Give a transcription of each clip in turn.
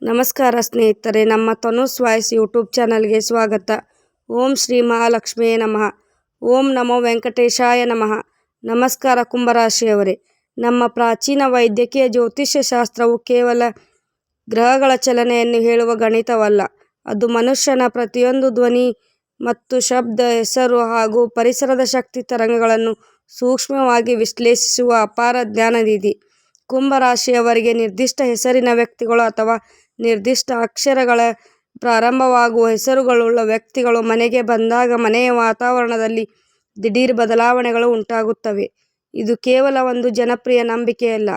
ನಮಸ್ಕಾರ ಸ್ನೇಹಿತರೆ, ನಮ್ಮ ತನುಸ್ ವಾಯ್ಸ್ ಯೂಟ್ಯೂಬ್ ಚಾನಲ್ಗೆ ಸ್ವಾಗತ. ಓಂ ಶ್ರೀ ಮಹಾಲಕ್ಷ್ಮಿಯೇ ನಮಃ. ಓಂ ನಮೋ ವೆಂಕಟೇಶಾಯ ನಮಃ. ನಮಸ್ಕಾರ ಕುಂಭರಾಶಿಯವರೇ. ನಮ್ಮ ಪ್ರಾಚೀನ ವೈದ್ಯಕೀಯ ಜ್ಯೋತಿಷ್ಯ ಶಾಸ್ತ್ರವು ಕೇವಲ ಗ್ರಹಗಳ ಚಲನೆಯನ್ನು ಹೇಳುವ ಗಣಿತವಲ್ಲ. ಅದು ಮನುಷ್ಯನ ಪ್ರತಿಯೊಂದು ಧ್ವನಿ ಮತ್ತು ಶಬ್ದ, ಹೆಸರು ಹಾಗೂ ಪರಿಸರದ ಶಕ್ತಿ ತರಂಗಗಳನ್ನು ಸೂಕ್ಷ್ಮವಾಗಿ ವಿಶ್ಲೇಷಿಸುವ ಅಪಾರ ಜ್ಞಾನನಿಧಿ. ಕುಂಭರಾಶಿಯವರಿಗೆ ನಿರ್ದಿಷ್ಟ ಹೆಸರಿನ ವ್ಯಕ್ತಿಗಳು ಅಥವಾ ನಿರ್ದಿಷ್ಟ ಅಕ್ಷರಗಳ ಪ್ರಾರಂಭವಾಗುವ ಹೆಸರುಗಳುಳ್ಳ ವ್ಯಕ್ತಿಗಳು ಮನೆಗೆ ಬಂದಾಗ ಮನೆಯ ವಾತಾವರಣದಲ್ಲಿ ದಿಢೀರ್ ಬದಲಾವಣೆಗಳು ಉಂಟಾಗುತ್ತವೆ. ಇದು ಕೇವಲ ಒಂದು ಜನಪ್ರಿಯ ನಂಬಿಕೆಯಲ್ಲ,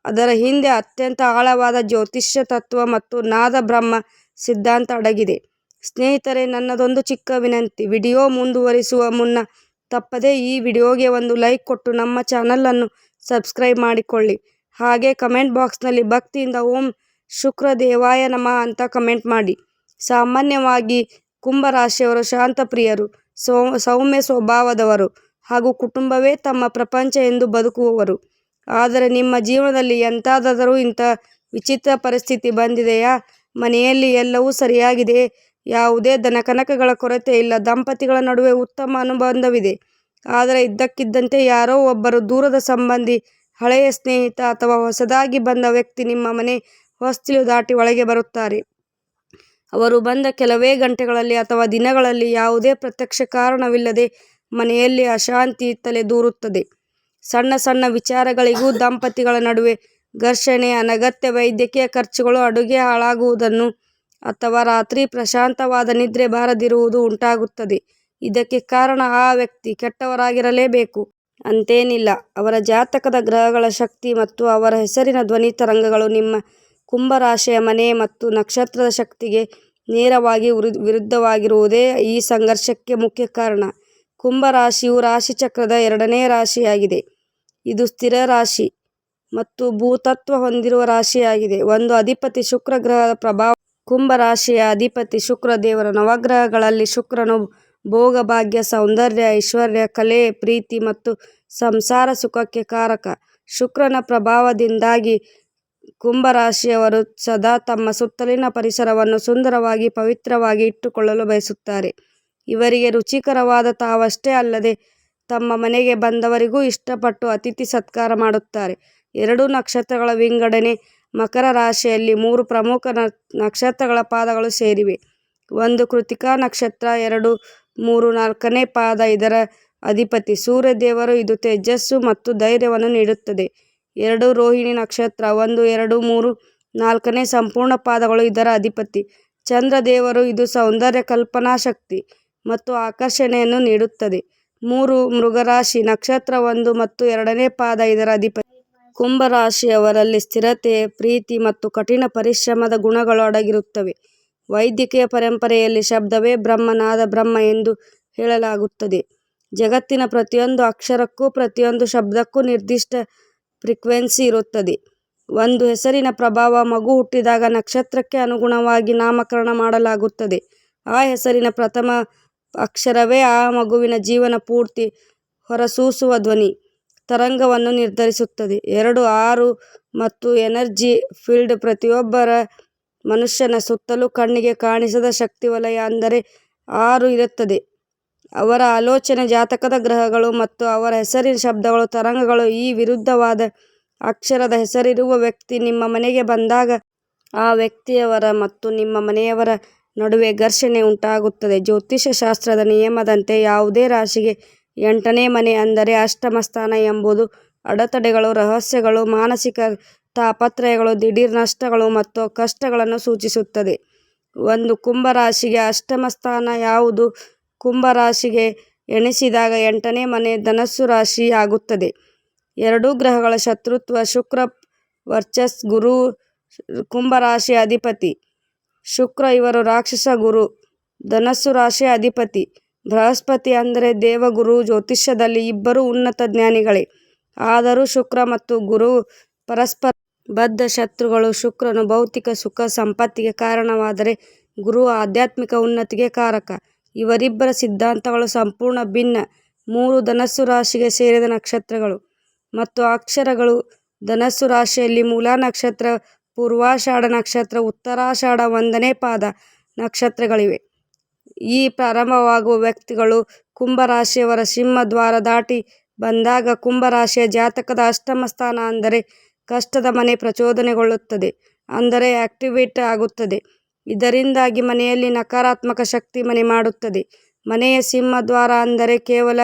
ಅದರ ಹಿಂದೆ ಅತ್ಯಂತ ಆಳವಾದ ಜ್ಯೋತಿಷ್ಯ ತತ್ವ ಮತ್ತು ನಾದ ಬ್ರಹ್ಮ ಸಿದ್ಧಾಂತ ಅಡಗಿದೆ. ಸ್ನೇಹಿತರೆ, ನನ್ನದೊಂದು ಚಿಕ್ಕ ವಿನಂತಿ. ವಿಡಿಯೋ ಮುಂದುವರಿಸುವ ಮುನ್ನ ತಪ್ಪದೇ ಈ ವಿಡಿಯೋಗೆ ಒಂದು ಲೈಕ್ ಕೊಟ್ಟು ನಮ್ಮ ಚಾನಲನ್ನು ಸಬ್ಸ್ಕ್ರೈಬ್ ಮಾಡಿಕೊಳ್ಳಿ. ಹಾಗೆ ಕಮೆಂಟ್ ಬಾಕ್ಸ್ನಲ್ಲಿ ಭಕ್ತಿಯಿಂದ ಓಂ ಶುಕ್ರ ದೇವಾಯ ನಮಃ ಅಂತ ಕಮೆಂಟ್ ಮಾಡಿ. ಸಾಮಾನ್ಯವಾಗಿ ಕುಂಭರಾಶಿಯವರು ಶಾಂತಪ್ರಿಯರು, ಸೌಮ್ಯ ಸ್ವಭಾವದವರು ಹಾಗೂ ಕುಟುಂಬವೇ ತಮ್ಮ ಪ್ರಪಂಚ ಎಂದು ಬದುಕುವವರು. ಆದರೆ ನಿಮ್ಮ ಜೀವನದಲ್ಲಿ ಎಂಥದಾದರೂ ಇಂಥ ವಿಚಿತ್ರ ಪರಿಸ್ಥಿತಿ ಬಂದಿದೆಯಾ? ಮನೆಯಲ್ಲಿ ಎಲ್ಲವೂ ಸರಿಯಾಗಿದೆ, ಯಾವುದೇ ಧನಕನಕಗಳ ಕೊರತೆ ಇಲ್ಲ, ದಂಪತಿಗಳ ನಡುವೆ ಉತ್ತಮ ಅನುಬಂಧವಿದೆ. ಆದರೆ ಇದ್ದಕ್ಕಿದ್ದಂತೆ ಯಾರೋ ಒಬ್ಬರು ದೂರದ ಸಂಬಂಧಿ, ಹಳೆಯ ಸ್ನೇಹಿತ ಅಥವಾ ಹೊಸದಾಗಿ ಬಂದ ವ್ಯಕ್ತಿ ನಿಮ್ಮ ಮನೆ ಹೊಸ್ತಿಲು ದಾಟಿ ಒಳಗೆ ಬರುತ್ತಾರೆ. ಅವರು ಬಂದ ಕೆಲವೇ ಗಂಟೆಗಳಲ್ಲಿ ಅಥವಾ ದಿನಗಳಲ್ಲಿ ಯಾವುದೇ ಪ್ರತ್ಯಕ್ಷ ಕಾರಣವಿಲ್ಲದೆ ಮನೆಯಲ್ಲಿ ಅಶಾಂತಿ ತಲೆದೂರುತ್ತದೆ. ಸಣ್ಣ ಸಣ್ಣ ವಿಚಾರಗಳಿಗೂ ದಂಪತಿಗಳ ನಡುವೆ ಘರ್ಷಣೆ, ಅನಗತ್ಯ ವೈದ್ಯಕೀಯ ಖರ್ಚುಗಳು, ಅಡುಗೆ ಹಾಳಾಗುವುದನ್ನು ಅಥವಾ ರಾತ್ರಿ ಪ್ರಶಾಂತವಾದ ನಿದ್ರೆ ಬಾರದಿರುವುದು ಉಂಟಾಗುತ್ತದೆ. ಇದಕ್ಕೆ ಕಾರಣ ಆ ವ್ಯಕ್ತಿ ಕೆಟ್ಟವರಾಗಿರಲೇಬೇಕು ಅಂತೇನಿಲ್ಲ. ಅವರ ಜಾತಕದ ಗ್ರಹಗಳ ಶಕ್ತಿ ಮತ್ತು ಅವರ ಹೆಸರಿನ ಧ್ವನಿ ತರಂಗಗಳು ನಿಮ್ಮ ಕುಂಭರಾಶಿಯ ಮನೆ ಮತ್ತು ನಕ್ಷತ್ರದ ಶಕ್ತಿಗೆ ನೇರವಾಗಿ ವಿರುದ್ಧವಾಗಿರುವುದೇ ಈ ಸಂಘರ್ಷಕ್ಕೆ ಮುಖ್ಯ ಕಾರಣ. ಕುಂಭರಾಶಿಯು ರಾಶಿಚಕ್ರದ 2ನೇ ರಾಶಿಯಾಗಿದೆ. ಇದು ಸ್ಥಿರ ರಾಶಿ ಮತ್ತು ಭೂತತ್ವ ಹೊಂದಿರುವ ರಾಶಿಯಾಗಿದೆ. ಒಂದು ಅಧಿಪತಿ ಶುಕ್ರ ಗ್ರಹದ ಪ್ರಭಾವ. ಕುಂಭರಾಶಿಯ ಅಧಿಪತಿ ಶುಕ್ರ ದೇವರು. ನವಗ್ರಹಗಳಲ್ಲಿ ಶುಕ್ರನು ಭೋಗ, ಭಾಗ್ಯ, ಸೌಂದರ್ಯ, ಐಶ್ವರ್ಯ, ಕಲೆ, ಪ್ರೀತಿ ಮತ್ತು ಸಂಸಾರ ಸುಖಕ್ಕೆ ಕಾರಕ. ಶುಕ್ರನ ಪ್ರಭಾವದಿಂದಾಗಿ ಕುಂಭರಾಶಿಯವರು ಸದಾ ತಮ್ಮ ಸುತ್ತಲಿನ ಪರಿಸರವನ್ನು ಸುಂದರವಾಗಿ, ಪವಿತ್ರವಾಗಿ ಇಟ್ಟುಕೊಳ್ಳಲು ಬಯಸುತ್ತಾರೆ. ಇವರಿಗೆ ರುಚಿಕರವಾದ ತಾವಷ್ಟೇ ಅಲ್ಲದೆ ತಮ್ಮ ಮನೆಗೆ ಬಂದವರಿಗೂ ಇಷ್ಟಪಟ್ಟು ಅತಿಥಿ ಸತ್ಕಾರ ಮಾಡುತ್ತಾರೆ. 2 ನಕ್ಷತ್ರಗಳ ವಿಂಗಡಣೆ. ಮಕರ ರಾಶಿಯಲ್ಲಿ 3 ಪ್ರಮುಖ ನಕ್ಷತ್ರಗಳ ಪಾದಗಳು ಸೇರಿವೆ. 1 ಕೃತಿಕಾ ನಕ್ಷತ್ರ, 2, 3, 4ನೇ ಪಾದ. ಇದರ ಅಧಿಪತಿ ಸೂರ್ಯ ದೇವರು. ಇದು ತೇಜಸ್ಸು ಮತ್ತು ಧೈರ್ಯವನ್ನು ನೀಡುತ್ತದೆ. 2 ರೋಹಿಣಿ ನಕ್ಷತ್ರ, 1, 2, 3, 4ನೇ ಸಂಪೂರ್ಣ ಪಾದಗಳು. ಇದರ ಅಧಿಪತಿ ಚಂದ್ರ ದೇವರು. ಇದು ಸೌಂದರ್ಯ, ಕಲ್ಪನಾ ಶಕ್ತಿ ಮತ್ತು ಆಕರ್ಷಣೆಯನ್ನು ನೀಡುತ್ತದೆ. 3 ಮೃಗರಾಶಿ ನಕ್ಷತ್ರ, 1 ಮತ್ತು 2ನೇ ಪಾದ. ಇದರ ಅಧಿಪತಿ ಕುಂಭರಾಶಿಯವರಲ್ಲಿ ಸ್ಥಿರತೆ, ಪ್ರೀತಿ ಮತ್ತು ಕಠಿಣ ಪರಿಶ್ರಮದ ಗುಣಗಳು ಅಡಗಿರುತ್ತವೆ. ವೈದ್ಯಕೀಯ ಪರಂಪರೆಯಲ್ಲಿ ಶಬ್ದವೇ ಬ್ರಹ್ಮ, ನಾದ ಬ್ರಹ್ಮ ಎಂದು ಹೇಳಲಾಗುತ್ತದೆ. ಜಗತ್ತಿನ ಪ್ರತಿಯೊಂದು ಅಕ್ಷರಕ್ಕೂ ಪ್ರತಿಯೊಂದು ಶಬ್ದಕ್ಕೂ ನಿರ್ದಿಷ್ಟ ಫ್ರೀಕ್ವೆನ್ಸಿ ಇರುತ್ತದೆ. ಒಂದು ಹೆಸರಿನ ಪ್ರಭಾವ. ಮಗು ಹುಟ್ಟಿದಾಗ ನಕ್ಷತ್ರಕ್ಕೆ ಅನುಗುಣವಾಗಿ ನಾಮಕರಣ ಮಾಡಲಾಗುತ್ತದೆ. ಆ ಹೆಸರಿನ ಪ್ರಥಮ ಅಕ್ಷರವೇ ಆ ಮಗುವಿನ ಜೀವನ ಪೂರ್ತಿ ಹೊರಸೂಸುವ ಧ್ವನಿ ತರಂಗವನ್ನು ನಿರ್ಧರಿಸುತ್ತದೆ. 2, 6 ಮತ್ತು ಎನರ್ಜಿ ಫೀಲ್ಡ್. ಪ್ರತಿಯೊಬ್ಬರ ಮನುಷ್ಯನ ಸುತ್ತಲೂ ಕಣ್ಣಿಗೆ ಕಾಣಿಸದ ಶಕ್ತಿವಲಯ ಅಂದರೆ 6 ಇರುತ್ತದೆ. ಅವರ ಆಲೋಚನೆ, ಜಾತಕದ ಗ್ರಹಗಳು ಮತ್ತು ಅವರ ಹೆಸರಿನ ಶಬ್ದಗಳು, ತರಂಗಗಳು. ಈ ವಿರುದ್ಧವಾದ ಅಕ್ಷರದ ಹೆಸರಿರುವ ವ್ಯಕ್ತಿ ನಿಮ್ಮ ಮನೆಗೆ ಬಂದಾಗ ಆ ವ್ಯಕ್ತಿಯವರ ಮತ್ತು ನಿಮ್ಮ ಮನೆಯವರ ನಡುವೆ ಘರ್ಷಣೆ ಉಂಟಾಗುತ್ತದೆ. ಜ್ಯೋತಿಷ್ಯ ಶಾಸ್ತ್ರದ ನಿಯಮದಂತೆ ಯಾವುದೇ ರಾಶಿಗೆ 8ನೇ ಮನೆ ಅಂದರೆ ಅಷ್ಟಮ ಸ್ಥಾನ ಎಂಬುದು ಅಡೆತಡೆಗಳು, ರಹಸ್ಯಗಳು, ಮಾನಸಿಕ ತಾಪತ್ರಯಗಳು, ದಿಢೀರ್ ನಷ್ಟಗಳು ಮತ್ತು ಕಷ್ಟಗಳನ್ನು ಸೂಚಿಸುತ್ತದೆ. ಒಂದು ಕುಂಭರಾಶಿಗೆ ಅಷ್ಟಮ ಸ್ಥಾನ ಯಾವುದು? ಕುಂಭರಾಶಿಗೆ ಎಣಿಸಿದಾಗ 8ನೇ ಮನೆ ಧನಸ್ಸು ರಾಶಿ ಆಗುತ್ತದೆ. 2 ಗ್ರಹಗಳ ಶತ್ರುತ್ವ. ಶುಕ್ರ ವರ್ಚಸ್. ಗುರು ಕುಂಭರಾಶಿಯ ಅಧಿಪತಿ ಶುಕ್ರ. ಇವರು ರಾಕ್ಷಸ ಗುರು. ಧನಸ್ಸು ರಾಶಿಯ ಅಧಿಪತಿ ಬೃಹಸ್ಪತಿ ಅಂದರೆ ದೇವಗುರು. ಜ್ಯೋತಿಷ್ಯದಲ್ಲಿ ಇಬ್ಬರೂ ಉನ್ನತ ಜ್ಞಾನಿಗಳೇ. ಆದರೂ ಶುಕ್ರ ಮತ್ತು ಗುರು ಪರಸ್ಪರ ಬದ್ಧ ಶತ್ರುಗಳು. ಶುಕ್ರನು ಭೌತಿಕ ಸುಖ, ಸಂಪತ್ತಿಗೆ ಕಾರಣವಾದರೆ ಗುರು ಆಧ್ಯಾತ್ಮಿಕ ಉನ್ನತಿಗೆ ಕಾರಕ. ಇವರಿಬ್ಬರ ಸಿದ್ಧಾಂತಗಳು ಸಂಪೂರ್ಣ ಭಿನ್ನ. 3 ಧನಸ್ಸು ರಾಶಿಗೆ ಸೇರಿದ ನಕ್ಷತ್ರಗಳು ಮತ್ತು ಅಕ್ಷರಗಳು. ಧನಸ್ಸು ರಾಶಿಯಲ್ಲಿ ಮೂಲ ನಕ್ಷತ್ರ, ಪೂರ್ವಾಷಾಢ ನಕ್ಷತ್ರ, ಉತ್ತರಾಷಾಢ 1ನೇ ಪಾದ ನಕ್ಷತ್ರಗಳಿವೆ. ಈ ಪ್ರಾರಂಭವಾಗುವ ವ್ಯಕ್ತಿಗಳು ಕುಂಭರಾಶಿಯವರ ಸಿಂಹದ್ವಾರ ದಾಟಿ ಬಂದಾಗ ಕುಂಭರಾಶಿಯ ಜಾತಕದ ಅಷ್ಟಮ ಸ್ಥಾನ ಅಂದರೆ ಕಷ್ಟದ ಮನೆ ಪ್ರಚೋದನೆಗೊಳ್ಳುತ್ತದೆ, ಅಂದರೆ ಆಕ್ಟಿವೇಟ್ ಆಗುತ್ತದೆ. ಇದರಿಂದಾಗಿ ಮನೆಯಲ್ಲಿ ನಕಾರಾತ್ಮಕ ಶಕ್ತಿ ಮನೆ ಮಾಡುತ್ತದೆ. ಮನೆಯ ಸಿಂಹದ್ವಾರ ಅಂದರೆ ಕೇವಲ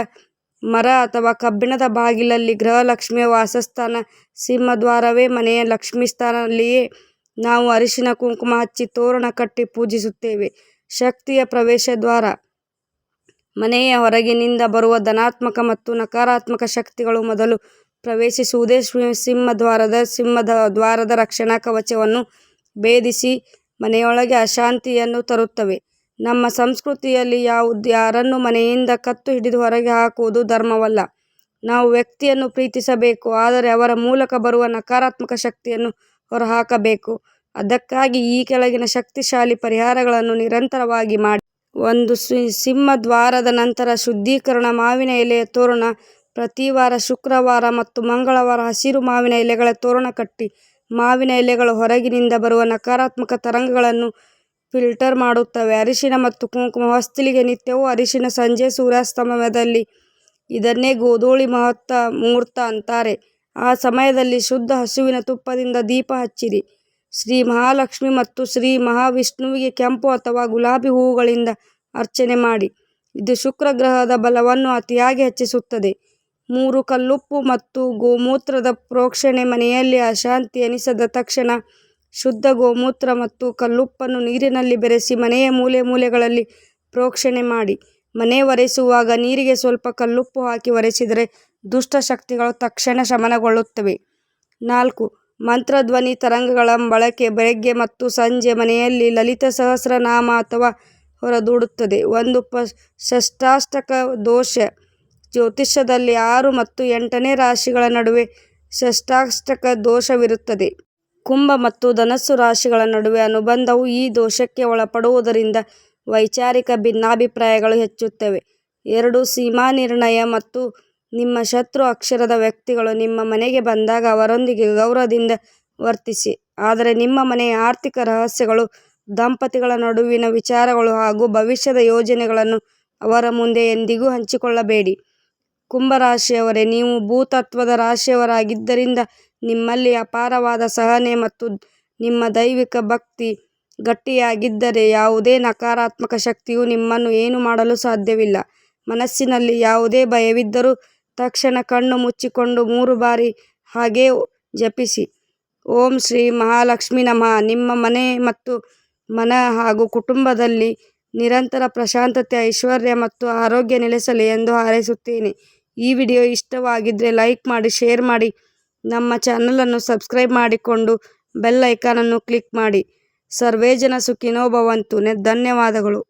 ಮರ ಅಥವಾ ಕಬ್ಬಿಣದ ಬಾಗಿಲಲ್ಲಿ ಗೃಹಲಕ್ಷ್ಮಿಯ ವಾಸಸ್ಥಾನ. ಸಿಂಹದ್ವಾರವೇ ಮನೆಯ ಲಕ್ಷ್ಮೀ ಸ್ಥಾನ. ಅಲ್ಲಿಯೇ ನಾವು ಅರಿಶಿನ ಕುಂಕುಮ ಹಚ್ಚಿ ತೋರಣ ಕಟ್ಟಿ ಪೂಜಿಸುತ್ತೇವೆ. ಶಕ್ತಿಯ ಪ್ರವೇಶ ದ್ವಾರ. ಮನೆಯ ಹೊರಗಿನಿಂದ ಬರುವ ಧನಾತ್ಮಕ ಮತ್ತು ನಕಾರಾತ್ಮಕ ಶಕ್ತಿಗಳು ಮೊದಲು ಪ್ರವೇಶಿಸುವುದೇ ಸಿಂಹದ್ವಾರದ ರಕ್ಷಣಾ ಕವಚವನ್ನು ಭೇದಿಸಿ ಮನೆಯೊಳಗೆ ಅಶಾಂತಿಯನ್ನು ತರುತ್ತವೆ. ನಮ್ಮ ಸಂಸ್ಕೃತಿಯಲ್ಲಿ ಯಾರನ್ನು ಮನೆಯಿಂದ ಕತ್ತು ಹಿಡಿದು ಹೊರಗೆ ಹಾಕುವುದು ಧರ್ಮವಲ್ಲ. ನಾವು ವ್ಯಕ್ತಿಯನ್ನು ಪ್ರೀತಿಸಬೇಕು, ಆದರೆ ಅವರ ಮೂಲಕ ಬರುವ ನಕಾರಾತ್ಮಕ ಶಕ್ತಿಯನ್ನು ಹೊರಹಾಕಬೇಕು. ಅದಕ್ಕಾಗಿ ಈ ಕೆಳಗಿನ ಶಕ್ತಿಶಾಲಿ ಪರಿಹಾರಗಳನ್ನು ನಿರಂತರವಾಗಿ ಮಾಡಿ. 1. ಸಿಂಹದ್ವಾರದ ನಂತರ ಶುದ್ಧೀಕರಣ. ಮಾವಿನ ಎಲೆಯ ತೋರಣ. ಪ್ರತಿ ವಾರ ಶುಕ್ರವಾರ ಮತ್ತು ಮಂಗಳವಾರ ಹಸಿರು ಮಾವಿನ ಎಲೆಗಳ ತೋರಣ ಕಟ್ಟಿ. ಮಾವಿನ ಎಲೆಗಳು ಹೊರಗಿನಿಂದ ಬರುವ ನಕಾರಾತ್ಮಕ ತರಂಗಗಳನ್ನು ಫಿಲ್ಟರ್ ಮಾಡುತ್ತವೆ. ಅರಿಶಿನ ಮತ್ತು ಕುಂಕುಮ. ಹೊಸ್ತಿಲಿಗೆ ನಿತ್ಯವೂ ಅರಿಶಿನ. ಸಂಜೆ ಸೂರ್ಯಾಸ್ತಮಯದಲ್ಲಿ. ಇದನ್ನೇ ಗೋಧೂಳಿ ಮುಹೂರ್ತ ಅಂತಾರೆ. ಆ ಸಮಯದಲ್ಲಿ ಶುದ್ಧ ಹಸುವಿನ ತುಪ್ಪದಿಂದ ದೀಪ ಹಚ್ಚಿರಿ. ಶ್ರೀ ಮಹಾಲಕ್ಷ್ಮಿ ಮತ್ತು ಶ್ರೀ ಮಹಾವಿಷ್ಣುವಿಗೆ ಕೆಂಪು ಅಥವಾ ಗುಲಾಬಿ ಹೂವುಗಳಿಂದ ಅರ್ಚನೆ ಮಾಡಿ. ಇದು ಶುಕ್ರ ಗ್ರಹದ ಬಲವನ್ನು ಅತಿಯಾಗಿ ಹೆಚ್ಚಿಸುತ್ತದೆ. 3. ಕಲ್ಲುಪ್ಪು ಮತ್ತು ಗೋಮೂತ್ರದ ಪ್ರೋಕ್ಷಣೆ. ಮನೆಯಲ್ಲಿ ಅಶಾಂತಿ ಎನಿಸಿದ ತಕ್ಷಣ ಶುದ್ಧ ಗೋಮೂತ್ರ ಮತ್ತು ಕಲ್ಲುಪ್ಪನ್ನು ನೀರಿನಲ್ಲಿ ಬೆರೆಸಿ ಮನೆಯ ಮೂಲೆ ಮೂಲೆಗಳಲ್ಲಿ ಪ್ರೋಕ್ಷಣೆ ಮಾಡಿ. ಮನೆ ಒರೆಸುವಾಗ ನೀರಿಗೆ ಸ್ವಲ್ಪ ಕಲ್ಲುಪ್ಪು ಹಾಕಿ ಒರೆಸಿದರೆ ದುಷ್ಟ ಶಕ್ತಿಗಳು ತಕ್ಷಣ ಶಮನಗೊಳ್ಳುತ್ತವೆ. 4. ಮಂತ್ರಧ್ವನಿ ತರಂಗಗಳ ಬಳಕೆ. ಬೆಳಗ್ಗೆ ಮತ್ತು ಸಂಜೆ ಮನೆಯಲ್ಲಿ ಲಲಿತ ಸಹಸ್ರನಾಮ ಅಥವಾ ಹೊರದೂಡುತ್ತದೆ. 1. ಷಷ್ಠಾಷ್ಟಕ ದೋಷ. ಜ್ಯೋತಿಷ್ಯದಲ್ಲಿ 6 ಮತ್ತು 8ನೇ ರಾಶಿಗಳ ನಡುವೆ ಷಷ್ಠಾಷ್ಟಕ ದೋಷವಿರುತ್ತದೆ. ಕುಂಭ ಮತ್ತು ಧನಸ್ಸು ರಾಶಿಗಳ ನಡುವೆ ಅನುಬಂಧವು ಈ ದೋಷಕ್ಕೆ ಒಳಪಡುವುದರಿಂದ ವೈಚಾರಿಕ ಭಿನ್ನಾಭಿಪ್ರಾಯಗಳು ಹೆಚ್ಚುತ್ತವೆ. 2. ಸೀಮಾ ನಿರ್ಣಯ ಮತ್ತು ನಿಮ್ಮ ಶತ್ರು ಅಕ್ಷರದ ವ್ಯಕ್ತಿಗಳು ನಿಮ್ಮ ಮನೆಗೆ ಬಂದಾಗ ಅವರೊಂದಿಗೆ ಗೌರವದಿಂದ ವರ್ತಿಸಿ. ಆದರೆ ನಿಮ್ಮ ಮನೆಯ ಆರ್ಥಿಕ ರಹಸ್ಯಗಳು, ದಂಪತಿಗಳ ನಡುವಿನ ವಿಚಾರಗಳು ಹಾಗೂ ಭವಿಷ್ಯದ ಯೋಜನೆಗಳನ್ನು ಅವರ ಮುಂದೆ ಎಂದಿಗೂ ಹಂಚಿಕೊಳ್ಳಬೇಡಿ. ಕುಂಭರಾಶಿಯವರೇ, ನೀವು ಭೂತತ್ವದ ರಾಶಿಯವರಾಗಿದ್ದರಿಂದ ನಿಮ್ಮಲ್ಲಿ ಅಪಾರವಾದ ಸಹನೆ ಮತ್ತು ನಿಮ್ಮ ದೈವಿಕ ಭಕ್ತಿ ಗಟ್ಟಿಯಾಗಿದ್ದರೆ ಯಾವುದೇ ನಕಾರಾತ್ಮಕ ಶಕ್ತಿಯು ನಿಮ್ಮನ್ನು ಏನೂ ಮಾಡಲು ಸಾಧ್ಯವಿಲ್ಲ. ಮನಸ್ಸಿನಲ್ಲಿ ಯಾವುದೇ ಭಯವಿದ್ದರೂ ತಕ್ಷಣ ಕಣ್ಣು ಮುಚ್ಚಿಕೊಂಡು 3 ಬಾರಿ ಹಾಗೇ ಜಪಿಸಿ. ಓಂ ಶ್ರೀ ಮಹಾಲಕ್ಷ್ಮೀ ನಮಃ. ನಿಮ್ಮ ಮನೆ ಮತ್ತು ಮನ ಹಾಗೂ ಕುಟುಂಬದಲ್ಲಿ ನಿರಂತರ ಪ್ರಶಾಂತತೆ, ಐಶ್ವರ್ಯ ಮತ್ತು ಆರೋಗ್ಯ ನೆಲೆಸಲಿ ಎಂದು ಹಾರೈಸುತ್ತೇನೆ. ಈ ವಿಡಿಯೋ ಇಷ್ಟವಾಗಿದ್ದರೆ ಲೈಕ್ ಮಾಡಿ, ಶೇರ್ ಮಾಡಿ, ನಮ್ಮ ಚಾನಲನ್ನು ಸಬ್ಸ್ಕ್ರೈಬ್ ಮಾಡಿಕೊಂಡು ಬೆಲ್ ಐಕಾನನ್ನು ಕ್ಲಿಕ್ ಮಾಡಿ. ಸರ್ವೇ ಜನ ಸುಖಿನೋ ಭವಂತು. ಧನ್ಯವಾದಗಳು.